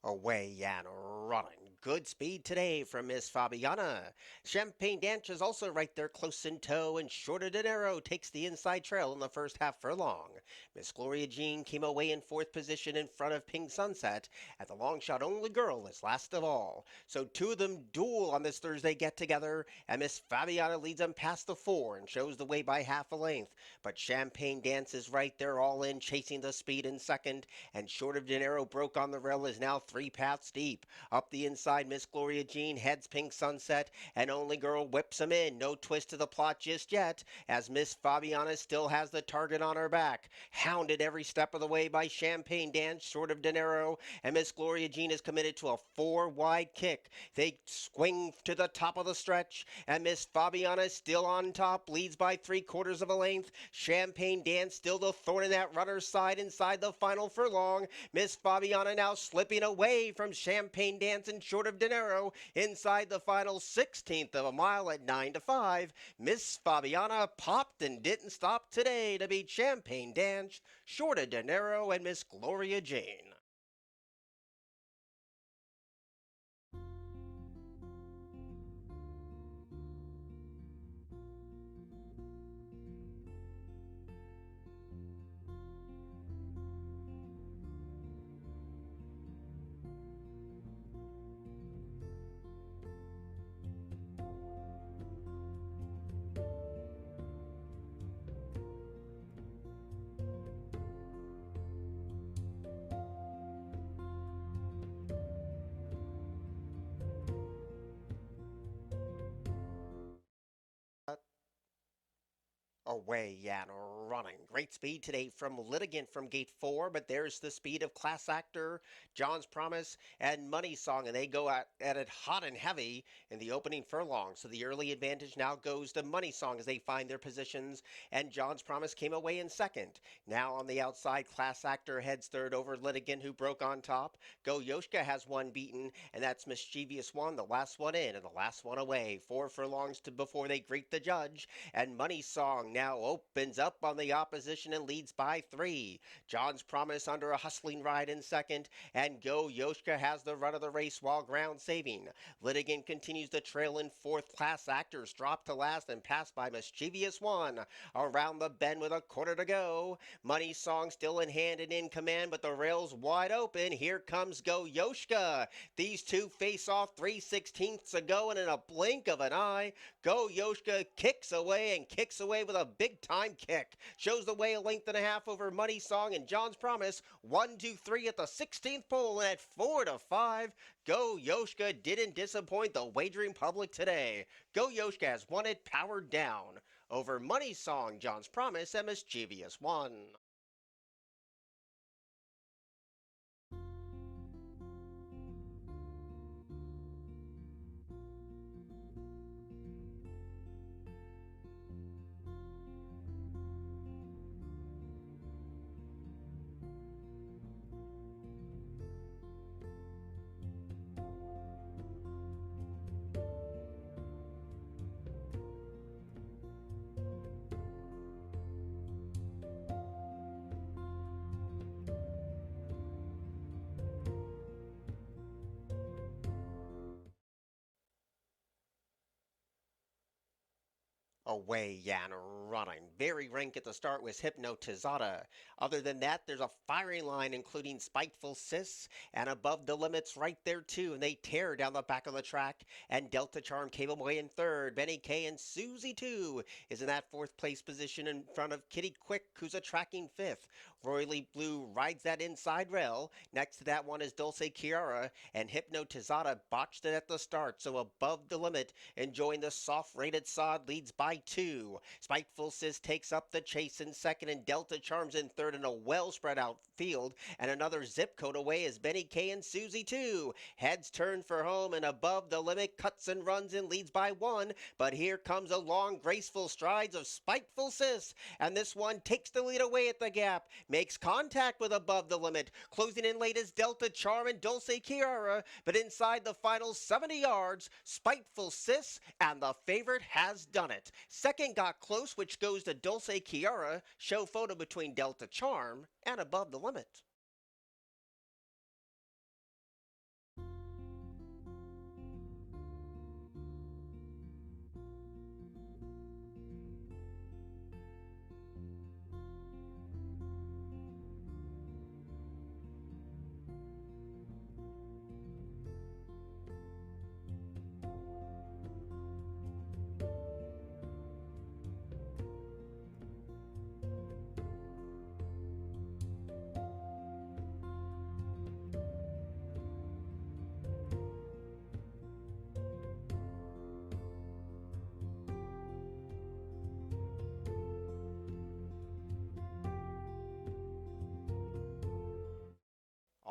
Away and running. Good speed today from Miss Fabiana. Champagne Dance is also right there close in tow, and Shorter than Arrow takes the inside trail in the first half furlong. Miss Gloria Jean came away in fourth position in front of Pink Sunset, and the long shot Only Girl is last of all. So two of them duel on this Thursday get together, and Miss Fabiana leads them past the four and shows the way by half a length. But Champagne Dance is right there all in, chasing the speed in second, and Short than Arrow broke on the rail is now three paths deep. Up the inside, Miss Gloria Jean heads Pink Sunset, and Only Girl whips him in. No twist to the plot just yet, as Miss Fabiana still has the target on her back. Hounded every step of the way by Champagne Dance, Short of Dinero, and Miss Gloria Jean is committed to a four-wide kick. They swing to the top of the stretch, and Miss Fabiana is still on top, leads by three-quarters of a length. Champagne Dance still the thorn in that runner's side inside the final furlong. Miss Fabiana now slipping away from Champagne Dance and Short of Dinero inside the final 16th of a mile at 9 to 5. Miss Fabiana popped and didn't stop today to beat Champagne Dance, Short of Dinero, and Miss Gloria Jean. Away and running. Great speed today from Litigant from gate 4, but there's the speed of Class Actor, John's Promise, and Money Song, and they go at it hot and heavy in the opening furlong. So the early advantage now goes to Money Song as they find their positions, and John's Promise came away in second. Now on the outside, Class Actor heads third over Litigant, who broke on top. Go Yoska has one beaten, and that's Mischievous One, the last one in and the last one away. 4 furlongs to before they greet the judge, and Money Song now opens up on the opposition and leads by 3. John's Promise under a hustling ride in second, and Go Yoshka has the run of the race while ground saving. Litigant continues to trail in fourth. Class Actors drop to last and passed by Mischievous One. Around the bend with a quarter to go. Money Song still in hand and in command, but the rail's wide open. Here comes Go Yoshka. These two face off 3/16 ago, and in a blink of an eye, Go Yoshka kicks away with a big time kick. Shows the way a length and a half over Money Song and John's Promise. 1, 2, 3 at the 16th pole, and at 4 to 5, Go Yoshka didn't disappoint the wagering public today. Go Yoshka has won it powered down over Money Song, John's Promise, and Mischievous One. Away and running. Very rank at the start was Hypnotizada. Other than that, there's a firing line including Spiteful Sis and Above the Limits right there too, and they tear down the back of the track. And Delta Charm came away in third. Benny K and Susie too is in that fourth place position in front of Kitty Quick, who's a tracking fifth. Royally Blue rides that inside rail. Next to that one is Dulce Chiara, and Hypnotizada botched it at the start, so Above the Limit enjoying the soft rated sod leads by 2. Spiteful Sis takes up the chase in second, and Delta Charms in third in a well spread out field, and another zip code away is Benny K and Susie 2. Heads turn for home, and Above the Limit cuts and runs and leads by 1, but here comes a long graceful strides of Spiteful Sis, and this one takes the lead away at the gap, makes contact with Above the Limit. Closing in late is Delta Charm and Dulce Chiara, but inside the final 70 yards, Spiteful Sis and the favorite has done it. Second got close, which goes to Dulce Chiara. Show photo between Delta Charm and Above the Limit.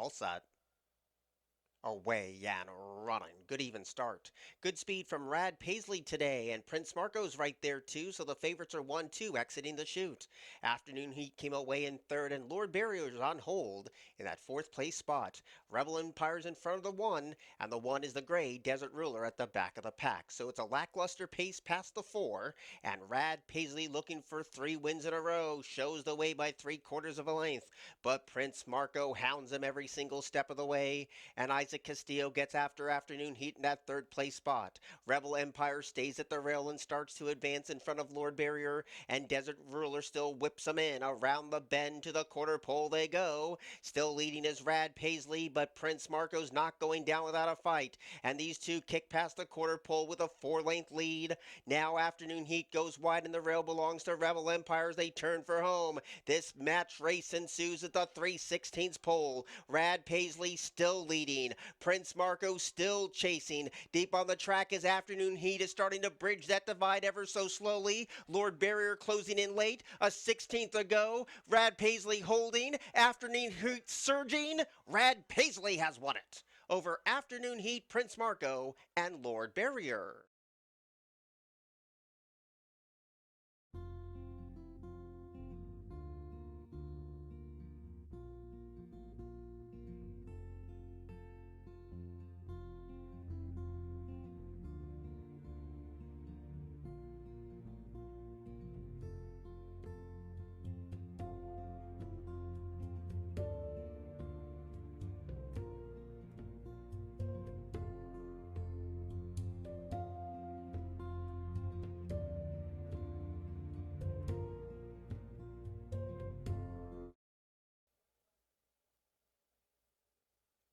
All set. Away and running. Good even start. Good speed from Rad Paisley today, and Prince Marco's right there too, so the favorites are 1-2 exiting the chute. Afternoon Heat came away in third, and Lord Barrier's on hold in that fourth place spot. Rebel Empire's in front of the one, and the one is the gray Desert Ruler at the back of the pack. So it's a lackluster pace past the four, and Rad Paisley looking for 3 wins in a row, shows the way by 3/4 of a length. But Prince Marco hounds him every single step of the way, and Isaac Castillo gets after Afternoon Heat in that third place spot. Rebel Empire stays at the rail and starts to advance in front of Lord Barrier, and Desert Ruler still whips them in. Around the bend to the quarter pole they go. Still leading is Rad Paisley, but Prince Marco's not going down without a fight, and these two kick past the quarter pole with a 4-length lead. Now Afternoon Heat goes wide and the rail belongs to Rebel Empire as they turn for home. This match race ensues at the 3/16 pole. Rad Paisley still leading. Prince Marco still chasing. Deep on the track as Afternoon Heat is starting to bridge that divide ever so slowly. Lord Barrier closing in late. A 16th ago. Rad Paisley holding. Afternoon Heat surging. Rad Paisley has won it over Afternoon Heat, Prince Marco, and Lord Barrier.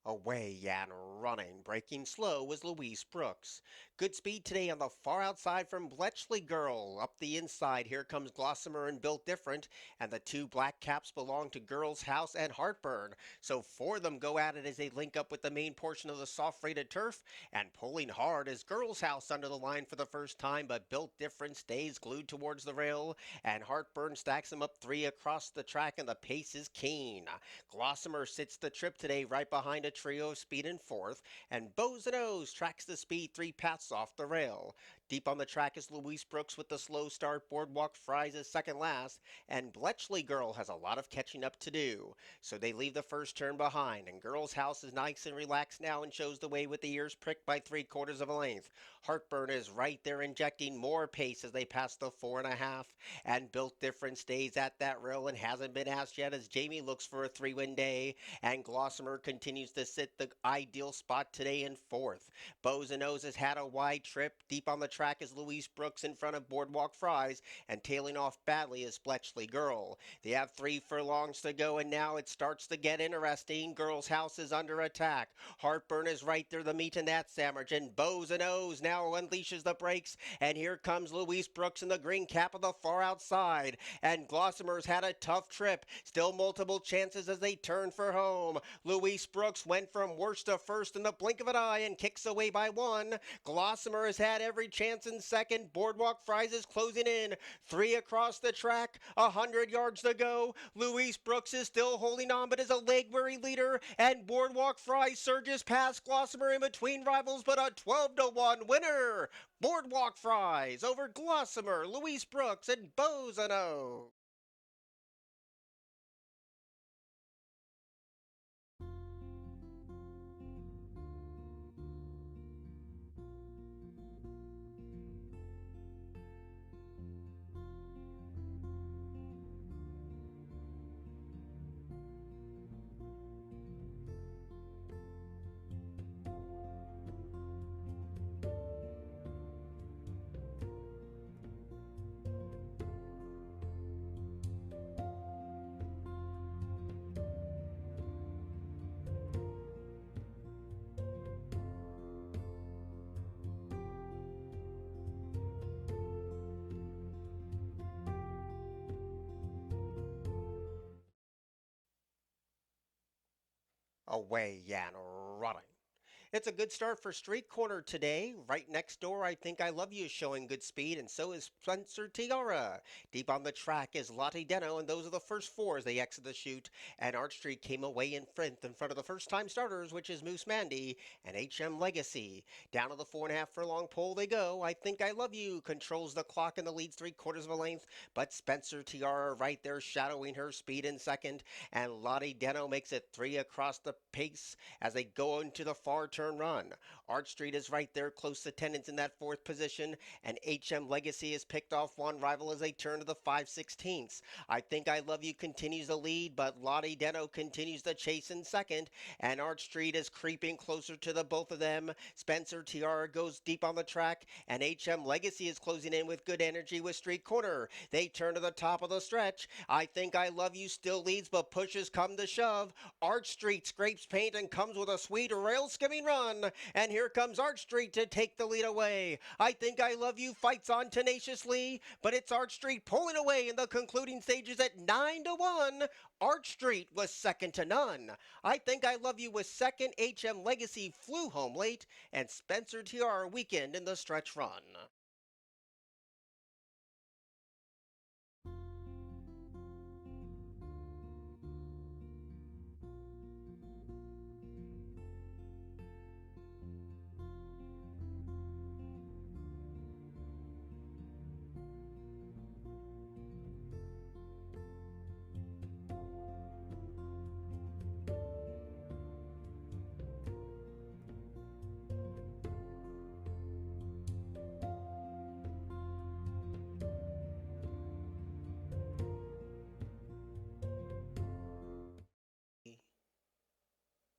Away and running. Breaking slow was Louise Brooks. Good speed today on the far outside from Bletchley Girl. Up the inside, here comes Glossamer and Built Different, and the two black caps belong to Girl's House and Heartburn. So four of them go at it as they link up with the main portion of the soft rated turf, and pulling hard is Girl's House under the line for the first time, but Built Different stays glued towards the rail, and Heartburn stacks them up 3 across the track, and the pace is keen. Glossamer sits the trip today right behind a trio of speed in fourth, and Bows and O's tracks the speed 3 paths off the rail. Deep on the track is Louise Brooks with the slow start. Boardwalk Fries is second last, and Bletchley Girl has a lot of catching up to do. So they leave the first turn behind, and Girl's House is nice and relaxed now and shows the way with the ears pricked by 3/4 of a length. Heartburn is right there injecting more pace as they pass the 4.5, and Built Different stays at that rail and hasn't been asked yet as Jamie looks for a 3-win day, and Glossamer continues to sit the ideal spot today in fourth. Bows and O's has had a wide trip. Deep on the track is Louise Brooks in front of Boardwalk Fries, and tailing off badly is Bletchley Girl. They have 3 furlongs to go, and now it starts to get interesting. Girl's House is under attack. Heartburn is right there, the meat in that sandwich, and Bows and O's now unleashes the brakes, and here comes Louise Brooks in the green cap of the far outside, and Glossamer's had a tough trip. Still multiple chances as they turn for home. Louise Brooks went from worst to first in the blink of an eye and kicks away by 1. Glossamer has had every chance in second. Boardwalk Fries is closing in. 3 across the track, 100 yards to go. Louise Brooks is still holding on but is a leg-weary leader, and Boardwalk Fries surges past Glossamer in between rivals, but a 12-1 winner. Boardwalk Fries over Glossamer, Louise Brooks, and Bows and O. Away and running. It's a good start for Street Corner today. Right next door, I Think I Love You is showing good speed, and so is Spencer Tiara. Deep on the track is Lottie Deno, and those are the first four as they exit the chute. And Arch Street came away in front of the first time starters, which is Moose Mandy and HM Legacy. Down to the 4.5 furlong pole they go. I Think I Love You controls the clock and the leads 3/4 of a length, but Spencer Tiara right there shadowing her speed in second, and Lottie Deno makes it three across the pace as they go into the far turn run. Arch Street is right there, close attendance in that fourth position, and HM Legacy has picked off one rival as they turn to the 5/16. I Think I Love You continues the lead, but Lottie Deno continues the chase in second, and Arch Street is creeping closer to the both of them. Spencer Tiara goes deep on the track, and HM Legacy is closing in with good energy with Street Corner. They turn to the top of the stretch. I Think I Love You still leads, but pushes come to shove. Arch Street scrapes paint and comes with a sweet rail skimming run. And here comes Arch Street to take the lead away. I Think I Love You fights on tenaciously, but it's Arch Street pulling away in the concluding stages at 9-1. Arch Street was second to none. I Think I Love You was second. HM Legacy flew home late, and Spencer TR weekend in the stretch run.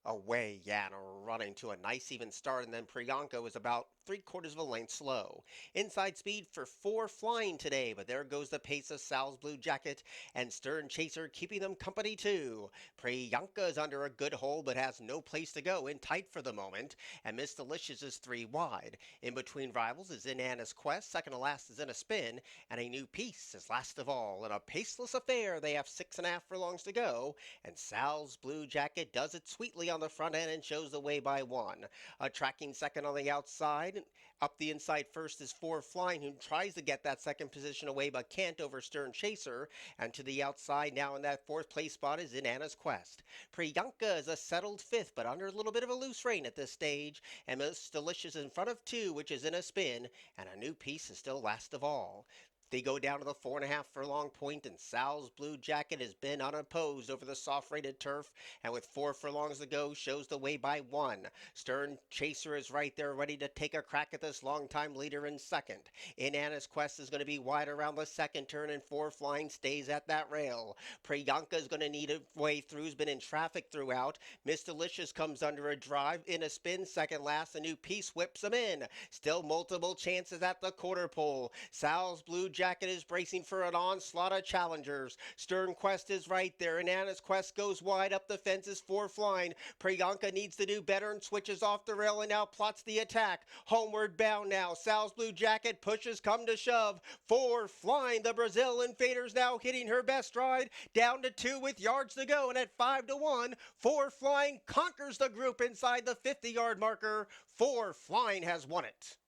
Away, yeah, and running to a nice even start, and then Priyanka was about 3/4 of a length slow. Inside speed for four flying today, but there goes the pace of Sal's Blue Jacket and Stern Chaser keeping them company too. Priyanka is under a good hold but has no place to go, in tight for the moment, and Miss Delicious is three wide. In between rivals is In Anna's Quest, second to last is In a Spin, and A New Piece is last of all. In a paceless affair, they have 6.5 furlongs to go, and Sal's Blue Jacket does it sweetly on the front end and shows the way by one. Tracking second on the outside. Up the inside first is Four Flying, who tries to get that second position away but can't over Stern Chaser. And to the outside now in that fourth place spot is In Anna's Quest. Priyanka is a settled fifth, but under a little bit of a loose rein at this stage. And Most Delicious in front of two, which is In a Spin. And A New Piece is still last of all. They go down to the 4.5 furlong point, and Sal's Blue Jacket has been unopposed over the soft rated turf, and with 4 furlongs to go, shows the way by one. Stern Chaser is right there, ready to take a crack at this longtime leader in second. In Anna's Quest is going to be wide around the second turn, and Four Flying stays at that rail. Priyanka is going to need a way through, has been in traffic throughout. Miss Delicious comes under a drive, In a Spin, second last. A New Piece whips him in. Still multiple chances at the quarter pole. Sal's Blue Jacket is bracing for an onslaught of challengers. Stern Quest is right there, and Anna's Quest goes wide up the fences, Four Flying. Priyanka needs to do better and switches off the rail and now plots the attack. Homeward bound now. Sal's Blue Jacket pushes come to shove. Four Flying, the Brazil Invaders now hitting her best ride. Down to two with yards to go, and at 5-1, Four Flying conquers the group inside the 50-yard marker. Four Flying has won it.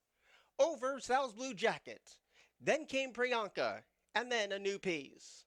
Over Sal's Blue Jacket. Then came Priyanka, and then A New Piece.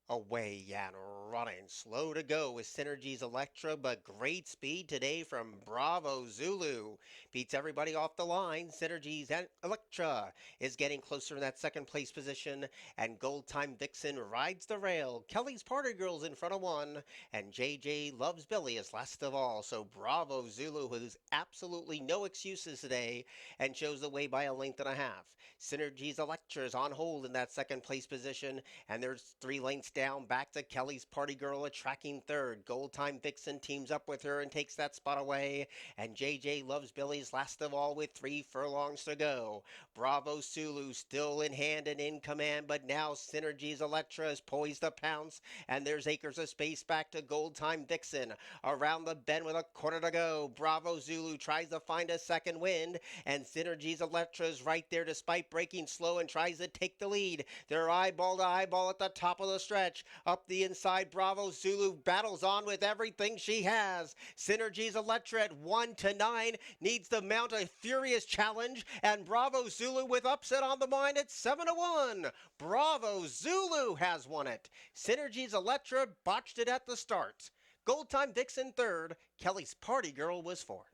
Away, yeah, and running. Slow to go with Synergy's Electra, but great speed today from Bravo Zulu. Beats everybody off the line. Synergy's Electra is getting closer in that second place position, and Gold Time Vixen rides the rail. Kelly's Party Girl's in front of one, and JJ Loves Billy is last of all. So Bravo Zulu, who's absolutely no excuses today, and shows the way by a length and a half. Synergy's Electra is on hold in that second place position, and there's 3 lengths down back to Kelly's Party Girl tracking third. Gold Time Vixen teams up with her and takes that spot away, and JJ Loves Billy's last of all with 3 furlongs to go. Bravo Zulu still in hand and in command, but now Synergy's Electra is poised to pounce, and there's acres of space back to Gold Time Vixen. Around the bend with a quarter to go, Bravo Zulu tries to find a second wind, and Synergy's Electra is right there despite breaking slow and tries to take the lead. They're eyeball to eyeball at the top of the stretch. Up the inside, Bravo Zulu battles on with everything she has. Synergy's Electra at 1-9 needs to mount a furious challenge, and Bravo Zulu with upset on the mind at 7-1. Bravo Zulu has won it. Synergy's Electra botched it at the start. Gold Time Vixen third. Kelly's Party Girl was fourth.